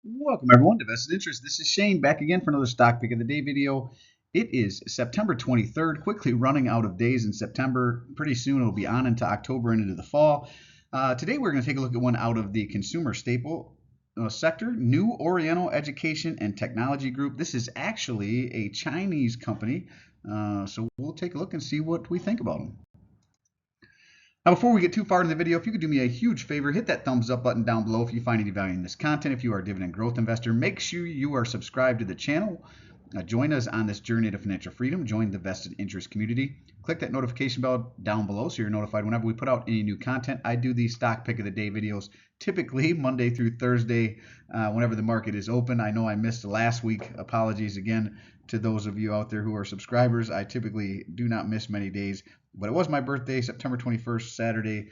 Welcome everyone to Vested Interest. This is Shane back again for another stock pick of the day video. It is September 23rd, quickly running out of days in September. Pretty soon it'll be on into October and into the fall. Today we're going to take a look at one out of the consumer staple sector, New Oriental Education and Technology Group. This is actually a Chinese company, so we'll take a look and see what we think about them. Now, before we get too far in the video, if you could do me a huge favor, hit that thumbs up button down below if you find any value in this content. If you are a dividend growth investor, make sure you are subscribed to the channel. Join us on this journey to financial freedom. Join the vested interest community. Click that notification bell down below so you're notified whenever we put out any new content. I do these stock pick of the day videos typically Monday through Thursday whenever the market is open. I know I missed last week. Apologies again to those of you out there who are subscribers. I typically do not miss many days, but it was my birthday, September 21st, Saturday.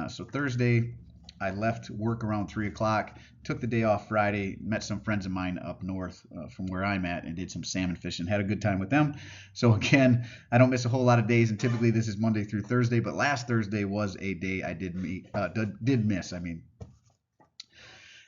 So Thursday, I left work around 3 o'clock, took the day off Friday, met some friends of mine up north from where I'm at, and did some salmon fishing. Had a good time with them. So again, I don't miss a whole lot of days, and typically this is Monday through Thursday, but last Thursday was a day I did miss.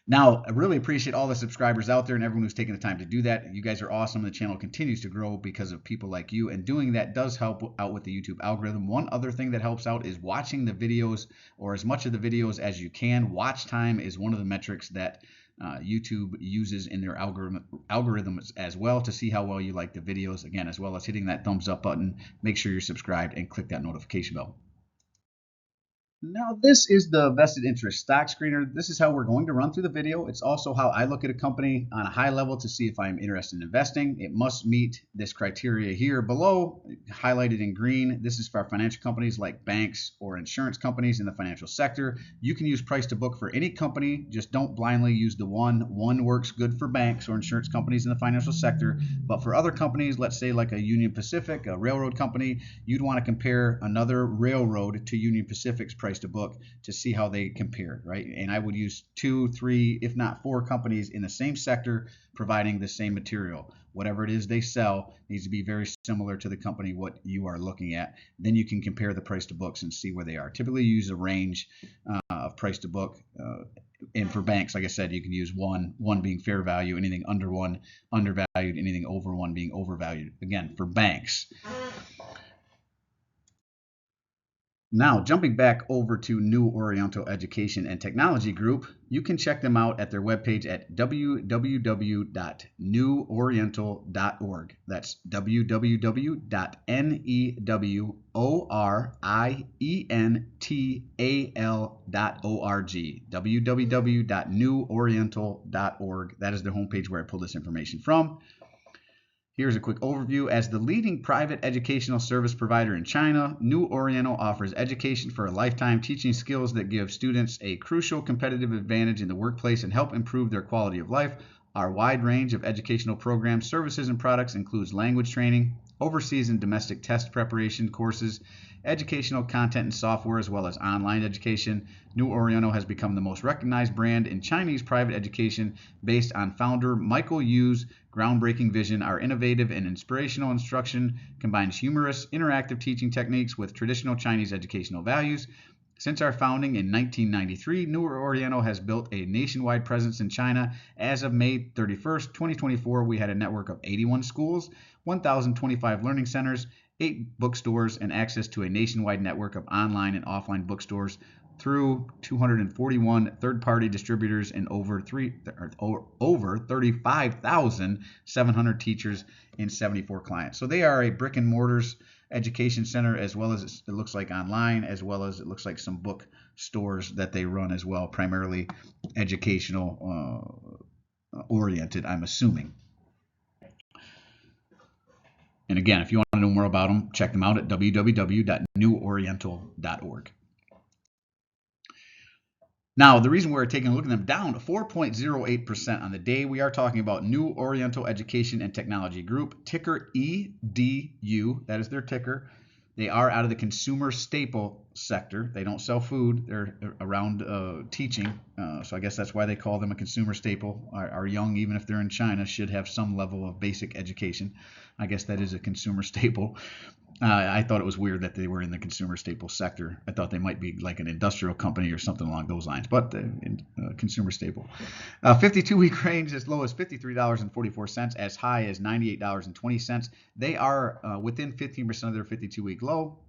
Now, I really appreciate all the subscribers out there and everyone who's taking the time to do that. You guys are awesome. The channel continues to grow because of people like you, and doing that does help out with the YouTube algorithm. One other thing that helps out is watching the videos, or as much of the videos as you can. Watch time is one of the metrics that YouTube uses in their algorithms as well, to see how well you like the videos. Again, as well as hitting that thumbs up button. Make sure you're subscribed and click that notification bell. Now, this is the vested interest stock screener. This is how we're going to run through the video. It's also how I look at a company on a high level to see if I'm interested in investing. It must meet this criteria here below, highlighted in green. This is for financial companies like banks or insurance companies in the financial sector. You can use price to book for any company. Just don't blindly use the one. One works good for banks or insurance companies in the financial sector. But for other companies, let's say like a Union Pacific, a railroad company, you'd want to compare another railroad to Union Pacific's price to book to see how they compare, right? And I would use 2, 3, if not 4 companies in the same sector providing the same material. Whatever it is they sell needs to be very similar to the company what you are looking at. Then you can compare the price to books and see where they are. Typically use a range of price to book. And for banks, like I said, you can use one being fair value, anything under one undervalued, anything over one being overvalued. Again, for banks. Now, jumping back over to New Oriental Education and Technology Group, you can check them out at their webpage at www.neworiental.org. That's www.neworiental.org. www.neworiental.org. That is the homepage where I pulled this information from. Here's a quick overview. As the leading private educational service provider in China, New Oriental offers education for a lifetime, teaching skills that give students a crucial competitive advantage in the workplace and help improve their quality of life. Our wide range of educational programs, services, and products includes language training, overseas and domestic test preparation courses, educational content and software, as well as online education. New Oriental has become the most recognized brand in Chinese private education based on founder Michael Yu's groundbreaking vision. Our innovative and inspirational instruction combines humorous, interactive teaching techniques with traditional Chinese educational values. Since our founding in 1993, New Oriental has built a nationwide presence in China. As of May 31st, 2024, we had a network of 81 schools, 1,025 learning centers, 8 bookstores, and access to a nationwide network of online and offline bookstores through 241 third-party distributors and over 35,700 teachers and 74 clients. So they are a brick and mortars education center, as well as it looks like online, as well as it looks like some bookstores that they run as well, primarily educational oriented, I'm assuming. And again, if you want to know more about them, check them out at www.neworiental.org. Now, the reason we're taking a look at them down 4.08% on the day, we are talking about New Oriental Education and Technology Group, ticker EDU. That is their ticker. They are out of the consumer staple sector. They don't sell food. They're around teaching. So I guess that's why they call them a consumer staple. Our young, even if they're in China, should have some level of basic education. I guess that is a consumer staple. I thought it was weird that they were in the consumer staple sector. I thought they might be like an industrial company or something along those lines, but consumer staple. 52-week range as low as $53.44, as high as $98.20. They are within 15% of their 52-week low.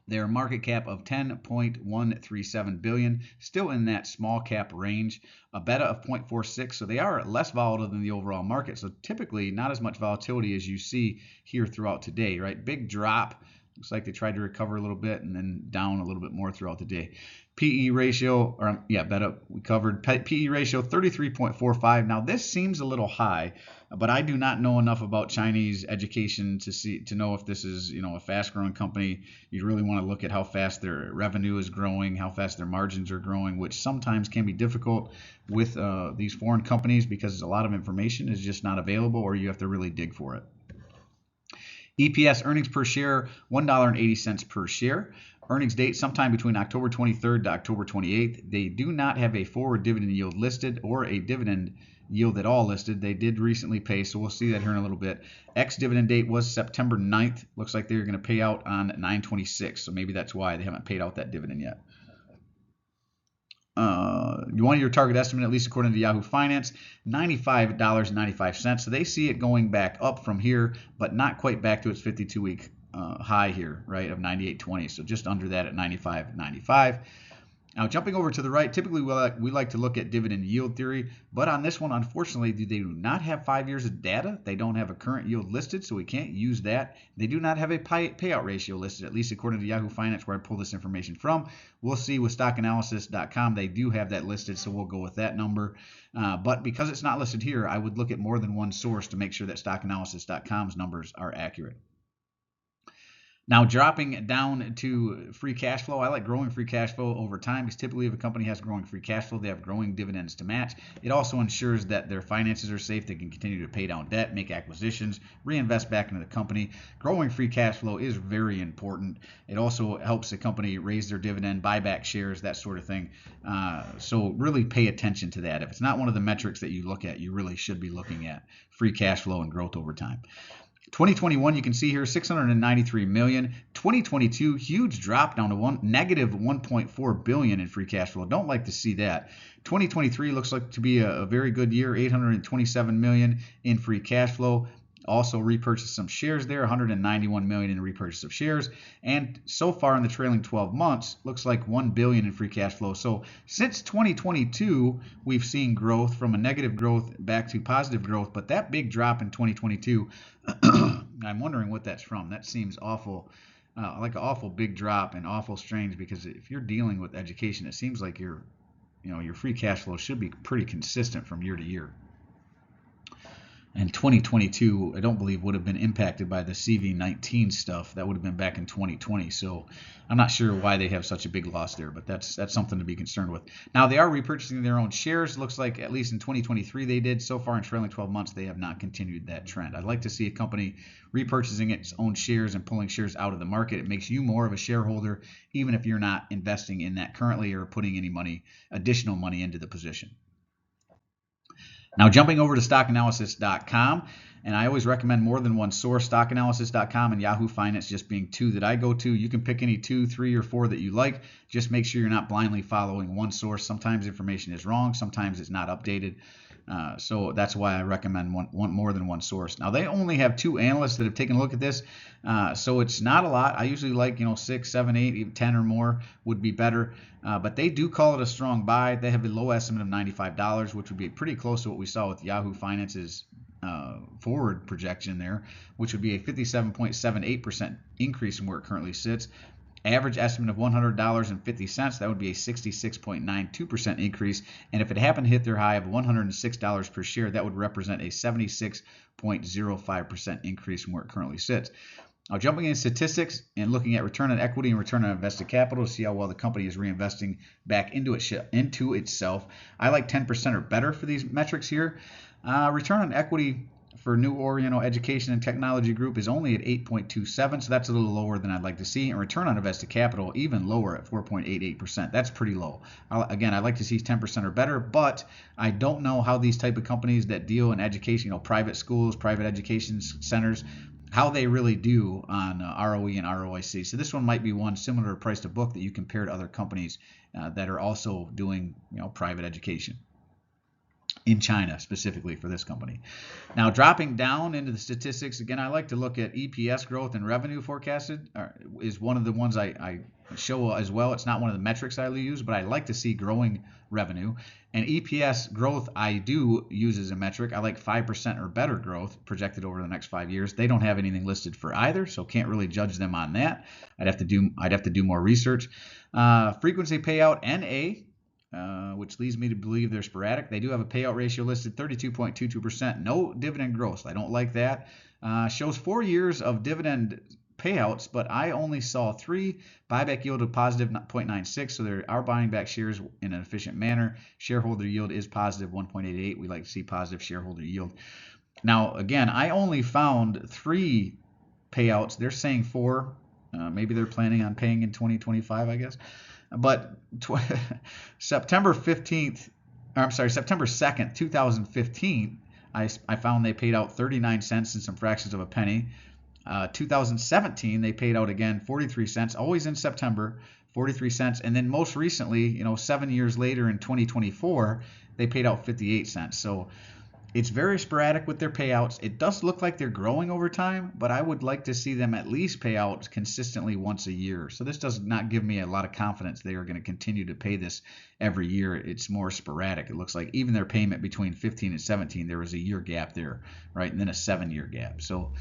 Their market cap of 10.137 billion, still in that small cap range. A beta of 0.46, so they are less volatile than the overall market. So typically not as much volatility as you see here throughout today, right? Big drop. Looks like they tried to recover a little bit and then down a little bit more throughout the day. PE ratio, or yeah, beta we covered. PE ratio 33.45. Now this seems a little high, but I do not know enough about Chinese education to know if this is a fast-growing company. You really want to look at how fast their revenue is growing, how fast their margins are growing, which sometimes can be difficult with these foreign companies because a lot of information is just not available, or you have to really dig for it. EPS, earnings per share, $1.80 per share. Earnings date sometime between October 23rd to October 28th. They do not have a forward dividend yield listed or a dividend yield at all listed. They did recently pay, so we'll see that here in a little bit. Ex-dividend date was September 9th. Looks like they're going to pay out on 9/26, so maybe that's why they haven't paid out that dividend yet. You want your target estimate, at least according to Yahoo Finance, $95.95. So they see it going back up from here, but not quite back to its 52-week high here, right, of 98.20. So just under that at 95.95. Now, jumping over to the right, typically we like to look at dividend yield theory, but on this one, unfortunately, they do not have 5 years of data. They don't have a current yield listed, so we can't use that. They do not have a payout ratio listed, at least according to Yahoo Finance, where I pull this information from. We'll see with stockanalysis.com, they do have that listed, so we'll go with that number. But because it's not listed here, I would look at more than one source to make sure that stockanalysis.com's numbers are accurate. Now, dropping down to free cash flow, I like growing free cash flow over time because typically if a company has growing free cash flow, they have growing dividends to match. It also ensures that their finances are safe. They can continue to pay down debt, make acquisitions, reinvest back into the company. Growing free cash flow is very important. It also helps the company raise their dividend, buy back shares, that sort of thing. So really pay attention to that. If it's not one of the metrics that you look at, you really should be looking at free cash flow and growth over time. 2021, you can see here, $693 million. 2022, huge drop down to negative $1.4 billion in free cash flow. Don't like to see that. 2023 looks like to be a very good year, $827 million in free cash flow. Also repurchased some shares there, $191 million in repurchase of shares. And so far in the trailing 12 months, looks like $1 billion in free cash flow. So since 2022, we've seen growth from a negative growth back to positive growth. But that big drop in 2022, I'm wondering what that's from. That seems awful, like an awful big drop and awful strange, because if you're dealing with education, it seems like your free cash flow should be pretty consistent from year to year. And 2022, I don't believe would have been impacted by the CV19 stuff. That would have been back in 2020. So I'm not sure why they have such a big loss there, but that's something to be concerned with. Now, they are repurchasing their own shares. Looks like at least in 2023 they did. So far in trailing 12 months, they have not continued that trend. I'd like to see a company repurchasing its own shares and pulling shares out of the market. It makes you more of a shareholder, even if you're not investing in that currently or putting any additional money into the position. Now, jumping over to stockanalysis.com, and I always recommend more than one source, stockanalysis.com and Yahoo Finance just being two that I go to. You can pick any 2, 3, or 4 that you like. Just make sure you're not blindly following one source. Sometimes information is wrong. Sometimes it's not updated. So that's why I recommend more than one source. Now, they only have 2 analysts that have taken a look at this, so it's not a lot. I usually like 6, 7, 8, even 10 or more would be better. But they do call it a strong buy. They have a low estimate of $95, which would be pretty close to what we saw with Yahoo Finance's forward projection there, which would be a 57.78% increase from where it currently sits. Average estimate of $100.50, that would be a 66.92% increase. And if it happened to hit their high of $106 per share, that would represent a 76.05% increase from where it currently sits. Now, jumping in statistics and looking at return on equity and return on invested capital to see how well the company is reinvesting back into itself, I like 10% or better for these metrics here. Return on equity for New Oriental Education and Technology Group is only at 8.27, so that's a little lower than I'd like to see. And return on invested capital even lower at 4.88%. That's pretty low. Again, I'd like to see 10% or better, but I don't know how these type of companies that deal in education, private schools, private education centers, how they really do on ROE and ROIC. So this one might be one similar to price to book that you compare to other companies that are also doing private education in China, specifically for this company. Now, dropping down into the statistics, again, I like to look at EPS growth and revenue forecasted is one of the ones I show as well. It's not one of the metrics I use, but I like to see growing revenue. And EPS growth I do use as a metric. I like 5% or better growth projected over the next 5 years. They don't have anything listed for either, so can't really judge them on that. I'd have to do more research. Frequency payout NA. Which leads me to believe they're sporadic. They do have a payout ratio listed 32.22%. No dividend growth. I don't like that. Shows 4 years of dividend payouts, but I only saw 3. Buyback yield of positive 0.96, so they are buying back shares in an efficient manner. Shareholder yield is positive 1.88. We like to see positive shareholder yield. Now, again, I only found 3 payouts. They're saying 4. Maybe they're planning on paying in 2025, I guess. But September 2nd, 2015, I found they paid out 39 cents and some fractions of a penny. 2017, they paid out again 43 cents, always in September, 43 cents. And then most recently, 7 years later in 2024, they paid out 58 cents. So it's very sporadic with their payouts. It does look like they're growing over time, but I would like to see them at least pay out consistently once a year. So this does not give me a lot of confidence they are going to continue to pay this every year. It's more sporadic. It looks like even their payment between 15 and 17, there was a year gap there, right? And then a 7-year gap. So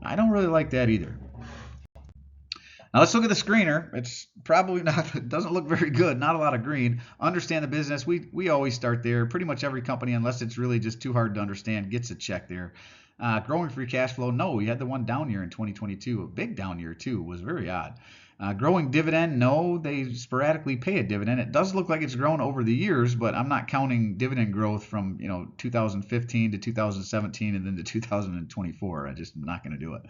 I don't really like that either. Now let's look at the screener. It's probably not, it doesn't look very good. Not a lot of green. Understand the business. We always start there. Pretty much every company, unless it's really just too hard to understand, gets a check there. Growing free cash flow. No, we had the one down year in 2022. A big down year too. It was very odd. Growing dividend. No, they sporadically pay a dividend. It does look like it's grown over the years, but I'm not counting dividend growth from 2015 to 2017 and then to 2024. I'm just not going to do it.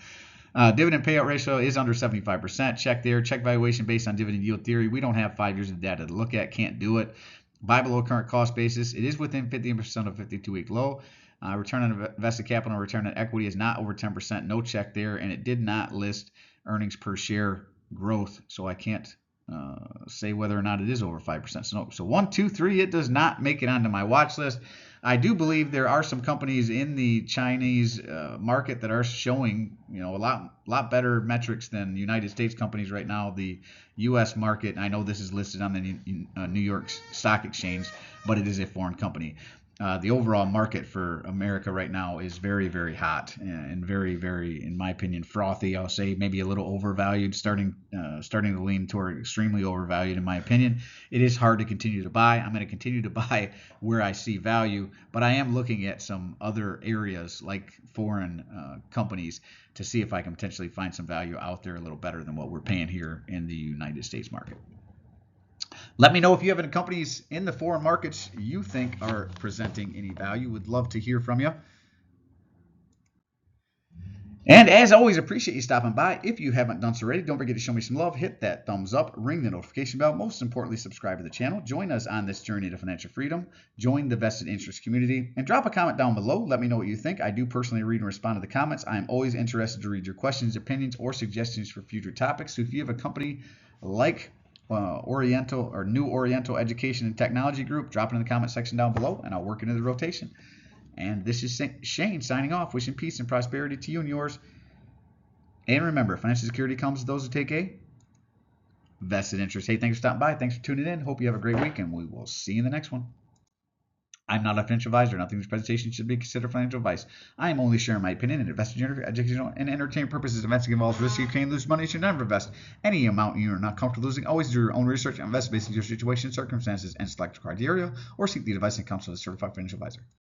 Dividend payout ratio is under 75%. Check there. Check valuation based on dividend yield theory. We don't have 5 years of data to look at. Can't do it. Buy below current cost basis. It is within 50% of 52-week low. Return on invested capital and return on equity is not over 10%. No check there. And it did not list earnings per share growth. So I can't say whether or not it is over 5%. So 1, 2, 3, it does not make it onto my watch list. I do believe there are some companies in the Chinese market that are showing, a lot better metrics than United States companies right now. The U.S. market, I know this is listed on the New York Stock Exchange, but it is a foreign company. The overall market for America right now is very, very hot and very, very, in my opinion, frothy. I'll say maybe a little overvalued, starting to lean toward extremely overvalued, in my opinion. It is hard to continue to buy. I'm going to continue to buy where I see value, but I am looking at some other areas like foreign companies to see if I can potentially find some value out there a little better than what we're paying here in the United States market. Let me know if you have any companies in the foreign markets you think are presenting any value. Would love to hear from you. And as always, appreciate you stopping by. If you haven't done so already, don't forget to show me some love. Hit that thumbs up, ring the notification bell. Most importantly, subscribe to the channel. Join us on this journey to financial freedom. Join the vested interest community. And drop a comment down below. Let me know what you think. I do personally read and respond to the comments. I am always interested to read your questions, opinions, or suggestions for future topics. So if you have a company like Oriental or New Oriental Education and Technology Group, drop it in the comment section down below and I'll work into the rotation. And this is Shane signing off, wishing peace and prosperity to you and yours. And remember, financial security comes to those who take a vested interest. Hey, thanks for stopping by. Thanks for tuning in. Hope you have a great week and we will see you in the next one. I'm not a financial advisor. Nothing in this presentation should be considered financial advice. I am only sharing my opinion and investing educational and entertainment purposes. Investing involves risk. You can lose money. You should never invest any amount you are not comfortable losing. Always do your own research and invest based on your situation, circumstances, and select criteria, or seek the advice and counsel of a certified financial advisor.